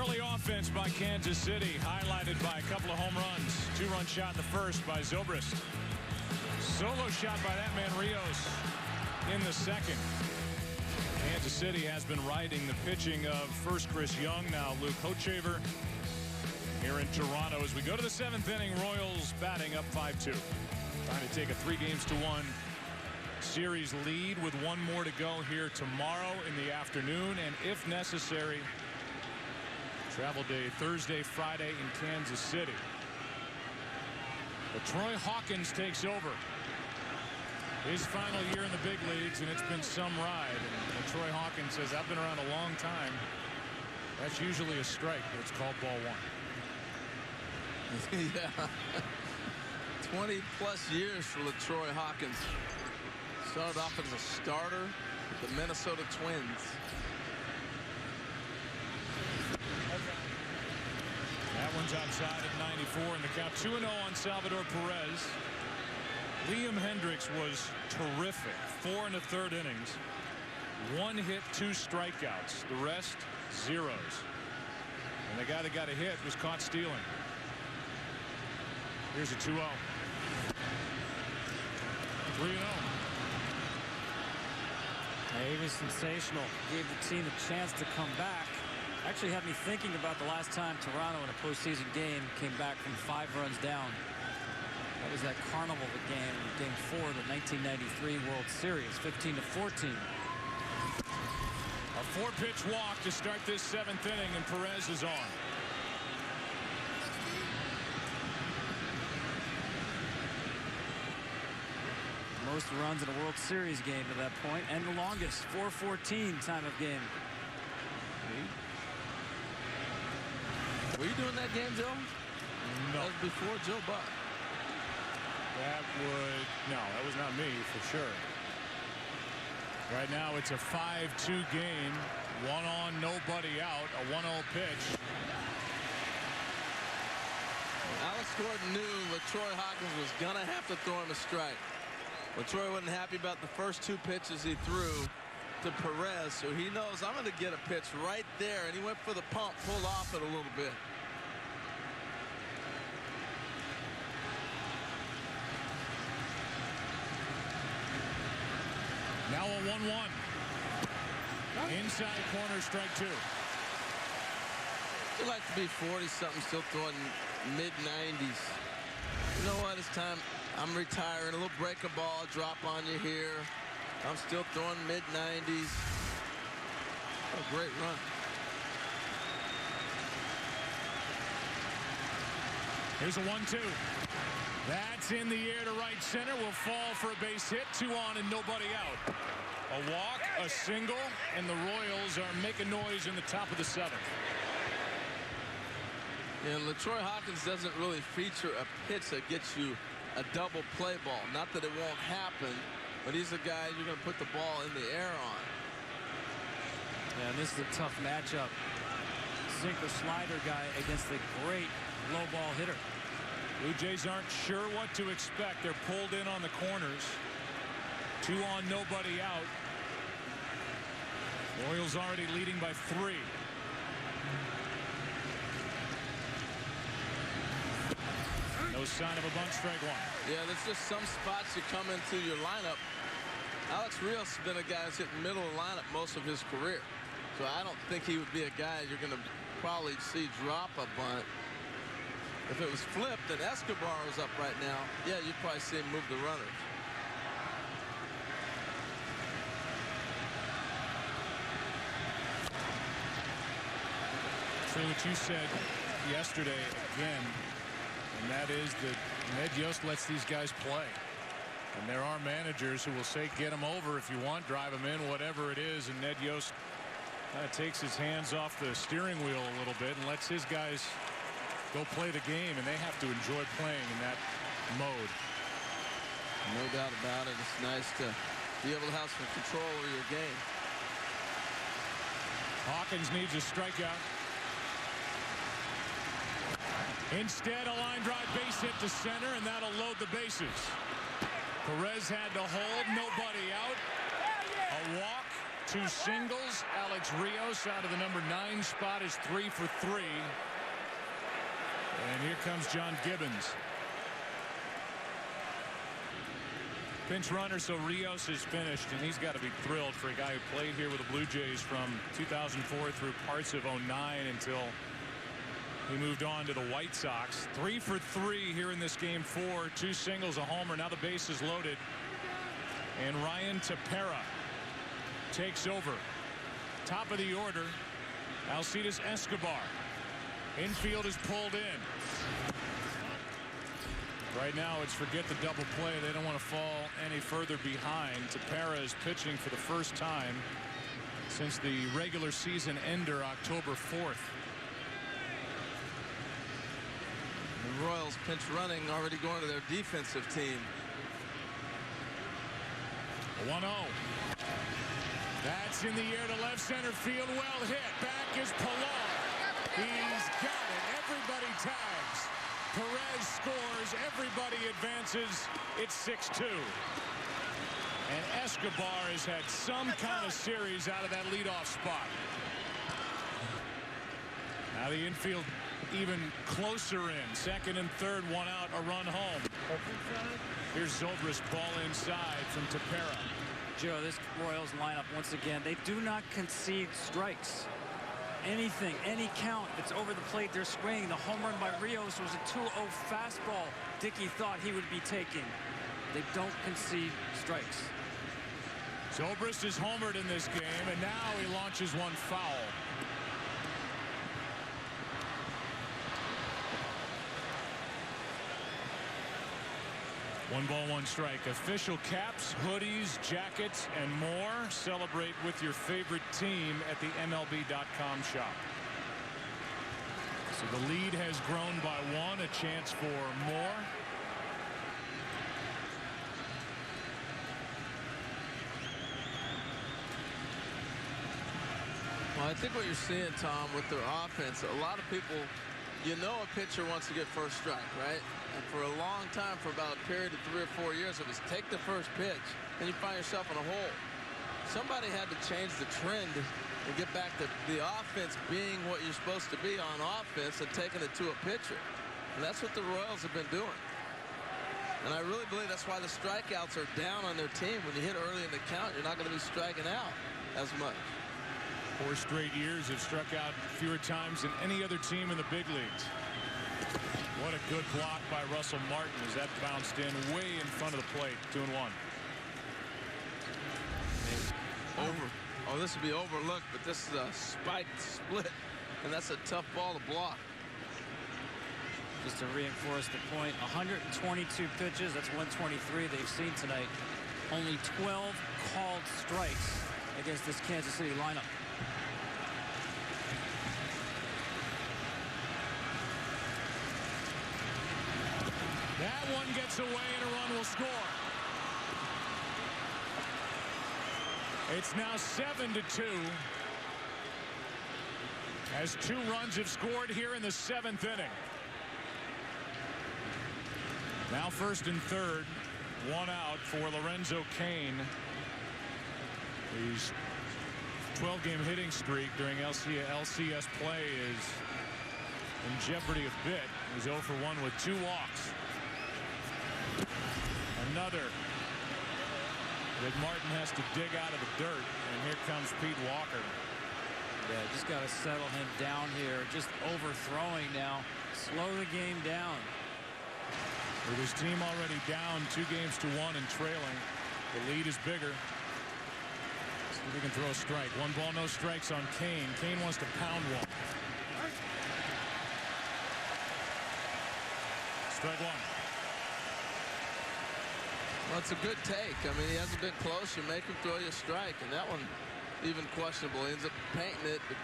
Early offense by Kansas City, highlighted by a couple of home runs. 2-run shot in the first by Zobrist. Solo shot by that man Rios in the second. Kansas City has been riding the pitching of first Chris Young, now Luke Hochevar here in Toronto. As we go to the 7th inning, Royals batting up 5-2. Trying to take a 3-1 series lead with one more to go here tomorrow in the afternoon, and if necessary, travel day Thursday, Friday in Kansas City. But Troy Hawkins takes over. His final year in the big leagues, and it's been some ride. And Troy Hawkins says, I've been around a long time. That's usually a strike, but it's called ball one. Yeah. 20+ years for LaTroy Hawkins. Started off as a starter with the Minnesota Twins. That one's outside at 94 in the count. 2-0 on Salvador Perez. Liam Hendricks was terrific. 4 1/3 innings. 1 hit, 2 strikeouts. The rest, zeros. And the guy that got a hit was caught stealing. Here's a 2-0. 3-0. He was sensational. Gave the team a chance to come back. Actually had me thinking about the last time Toronto in a postseason game came back from 5 runs down. That was that Carnival game, game 4 of the 1993 World Series, 15-14. A 4-pitch walk to start this 7th inning, and Perez is on. Most runs in a World Series game to that point, and the longest, 4:14 time of game. Were you doing that game, Joe? No. That was before Joe Buck. That was not me for sure. Right now it's a 5-2 game. 1 on, nobody out. A 1-0 pitch. Alex Gordon knew LaTroy Hawkins was gonna have to throw him a strike. LaTroy wasn't happy about the first 2 pitches he threw to Perez, so he knows I'm gonna get a pitch right there, and he went for the pump, pulled off it a little bit. Now a 1-1. Inside corner, strike 2. I'd like to be 40-something, still throwing mid-90s. You know what? It's time. I'm retiring. A little breaker ball, drop on you here. I'm still throwing mid-90s. A great run. Here's a 1-2. That's in the air to right center. Will fall for a base hit. 2 on and nobody out. A walk, a single, and the Royals are making noise in the top of the 7th. And LaTroy Hawkins doesn't really feature a pitch that gets you a double play ball. Not that it won't happen, but he's a guy you're going to put the ball in the air on. Yeah, and this is a tough matchup. Sinker slider guy against the great low ball hitter. Blue Jays aren't sure what to expect. They're pulled in on the corners. 2 on, nobody out. Royals already leading by 3. No sign of a bunt, strike 1. Yeah, there's just some spots you come into your lineup. Alex Rios has been a guy who's hit middle of the lineup most of his career. So I don't think he would be a guy you're going to probably see drop a bunt. If it was flipped and Escobar was up right now, yeah, you'd probably see him move the runners. True what you said yesterday again, and that is that Ned Yost lets these guys play. And there are managers who will say, get him over if you want, drive him in, whatever it is. And Ned Yost kind of takes his hands off the steering wheel a little bit and lets his guys go play the game, and they have to enjoy playing in that mode. No doubt about it. It's nice to be able to have some control over your game. Hawkins needs a strikeout. Instead, a line drive base hit to center, and that'll load the bases. Perez had to hold, nobody out. A walk 2 singles. Alex Rios out of the number 9 spot is 3 for 3. And here comes John Gibbons. Pinch runner, so Rios is finished, and he's got to be thrilled for a guy who played here with the Blue Jays from 2004 through parts of 09 until he moved on to the White Sox. 3 for 3 here in this game 4. 2 singles, a homer. Now the base is loaded. And Ryan Tepera takes over. Top of the order, Alcides Escobar. Infield is pulled in. Right now it's forget the double play. They don't want to fall any further behind. Tepera is pitching for the first time since the regular season ender October 4th. The Royals pinch running, already going to their defensive team. 1-0. That's in the air to left center field. Well hit. Back is Pilar. He's got it. Everybody tags. Perez scores. Everybody advances. It's 6-2. And Escobar has had some kind of series out of that leadoff spot. Now the infield even closer in. Second and third, 1 out, a run home. Here's Zobrist, ball inside from Tepera. Joe, this Royals lineup, once again, they do not concede strikes. Anything, any count, it's over the plate, they're swinging. The home run by Rios was a 2-0 fastball Dickey thought he would be taking. They don't concede strikes. Zobrist is homered in this game, and now he launches one foul. One ball, one strike. Official caps, hoodies, jackets, and more. Celebrate with your favorite team at the MLB.com shop. So the lead has grown by 1. A chance for more. Well, I think what you're seeing, Tom, with their offense, a lot of people, you know, a pitcher wants to get first strike, right? And for a long time, for about a period of 3 or 4 years, it was take the first pitch, and you find yourself in a hole. Somebody had to change the trend and get back to the offense being what you're supposed to be on offense and taking it to a pitcher. And that's what the Royals have been doing. And I really believe that's why the strikeouts are down on their team. When you hit early in the count, you're not going to be striking out as much. 4 straight years have struck out fewer times than any other team in the big leagues. What a good block by Russell Martin as that bounced in way in front of the plate. 2-1. Oh, this would be overlooked, but this is a spiked split, and that's a tough ball to block. Just to reinforce the point, 122 pitches, that's 123 they've seen tonight. Only 12 called strikes against this Kansas City lineup. That one gets away and a run will score. It's now 7-2 as 2 runs have scored here in the 7th inning. Now first and third, 1 out for Lorenzo Cain. His 12-game hitting streak during LCS play is in jeopardy a bit. He's 0 for 1 with 2 walks. Another that Martin has to dig out of the dirt, and here comes Pete Walker. Yeah, just got to settle him down here. Just overthrowing now. Slow the game down. With his team already down 2 games to 1 and trailing, the lead is bigger. See if he can throw a strike. 1 ball, no strikes on Cain. Cain wants to pound one. Strike 1. Well, it's a good take. I mean, he hasn't been close. You make him throw you a strike, and that one even questionable. He ends up painting it, but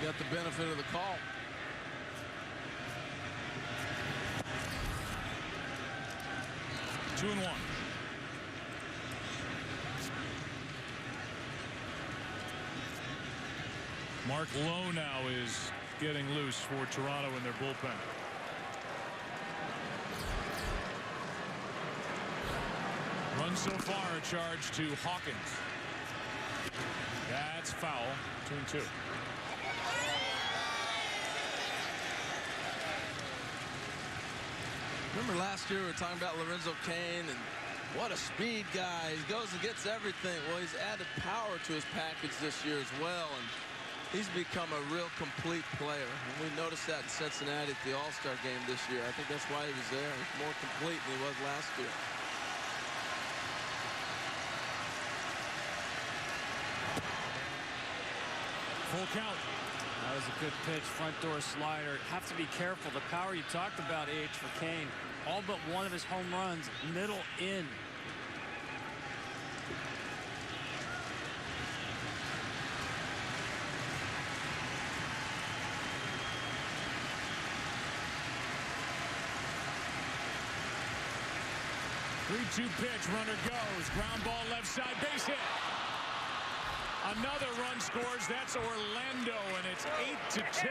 got the benefit of the call. Two and 1. Mark Lowe now is getting loose for Toronto in their bullpen. Run so far, a charge to Hawkins. That's foul. 2-2. Remember last year we were talking about Lorenzo Cain and what a speed guy. He goes and gets everything. Well, he's added power to his package this year as well, and he's become a real complete player. And we noticed that in Cincinnati at the All-Star game this year. I think that's why he was there. He's more complete than he was last year. Full count. That was a good pitch. Front door slider. Have to be careful. The power you talked about, H, for Cain. All but one of his home runs, middle in. Three-two pitch. Runner goes. Ground ball left side. Base hit. Another run scores. That's Orlando, and it's 8-2.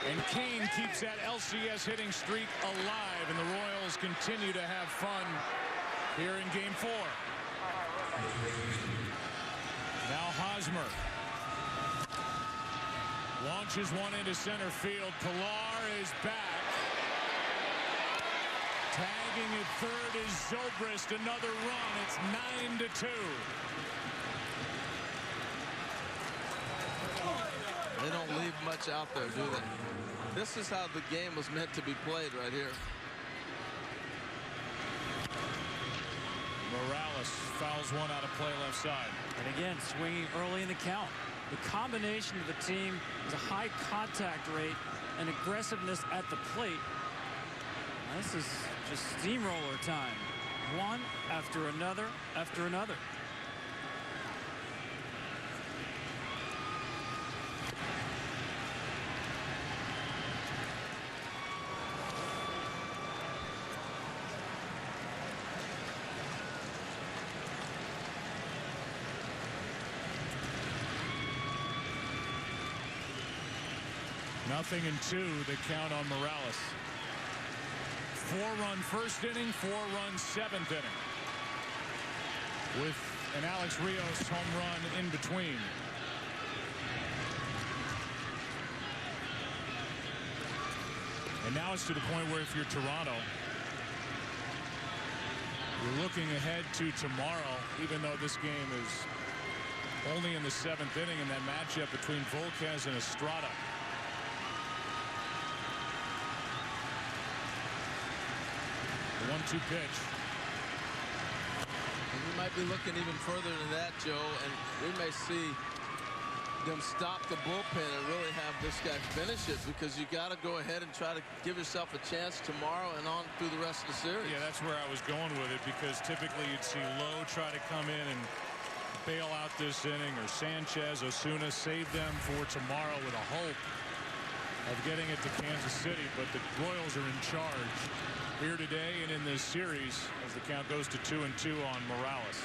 And Cain keeps that LCS hitting streak alive, and the Royals continue to have fun here in Game 4. Now Hosmer launches one into center field. Pilar is back. Tagging at third is Zobrist. Another run. It's 9-2. They don't leave much out there, do they? This is how the game was meant to be played right here. Morales fouls one out of play left side. And again, swinging early in the count. The combination of the team is a high contact rate and aggressiveness at the plate. This is just steamroller time. One after another after another. Nothing in two. The count on Morales. 4-run first inning, 4-run seventh inning. With an Alex Rios home run in between. And now it's to the point where if you're Toronto, you're looking ahead to tomorrow, even though this game is only in the seventh inning in that matchup between Volquez and Estrada. The 1-2 pitch. And we might be looking even further than that, Joe, and we may see them stop the bullpen and really have this guy finish it, because you got to go ahead and try to give yourself a chance tomorrow and on through the rest of the series. Yeah, that's where I was going with it, because typically you'd see Lowe try to come in and bail out this inning, or Sanchez, Osuna save them for tomorrow with a hope of getting it to Kansas City. But the Royals are in charge here today and in this series as the count goes to 2-2 on Morales.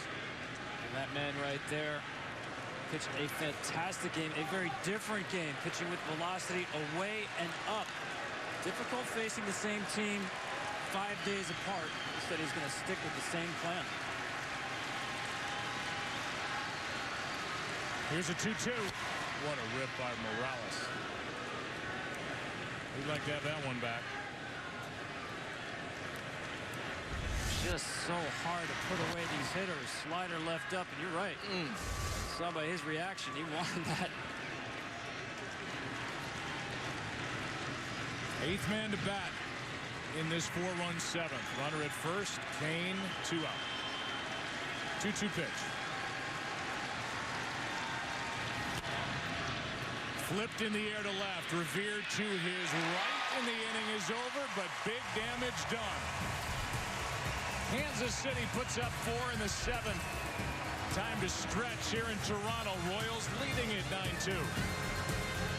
And that man right there pitched a fantastic game, a very different game, pitching with velocity away and up. Difficult facing the same team 5 days apart. He said he's going to stick with the same plan. Here's a 2-2. What a rip by Morales. We'd like to have that one back. Just so hard to put away these hitters. Slider left up, and you're right. Saw by his reaction, he wanted that. Eighth man to bat in this 4-run seventh. Runner at first, Cain, 2 out. 2-2 pitch. Flipped in the air to left. Revere to his right, and the inning is over, but big damage done. Kansas City puts up 4 in the 7th. Time to stretch here in Toronto. Royals leading it 9-2.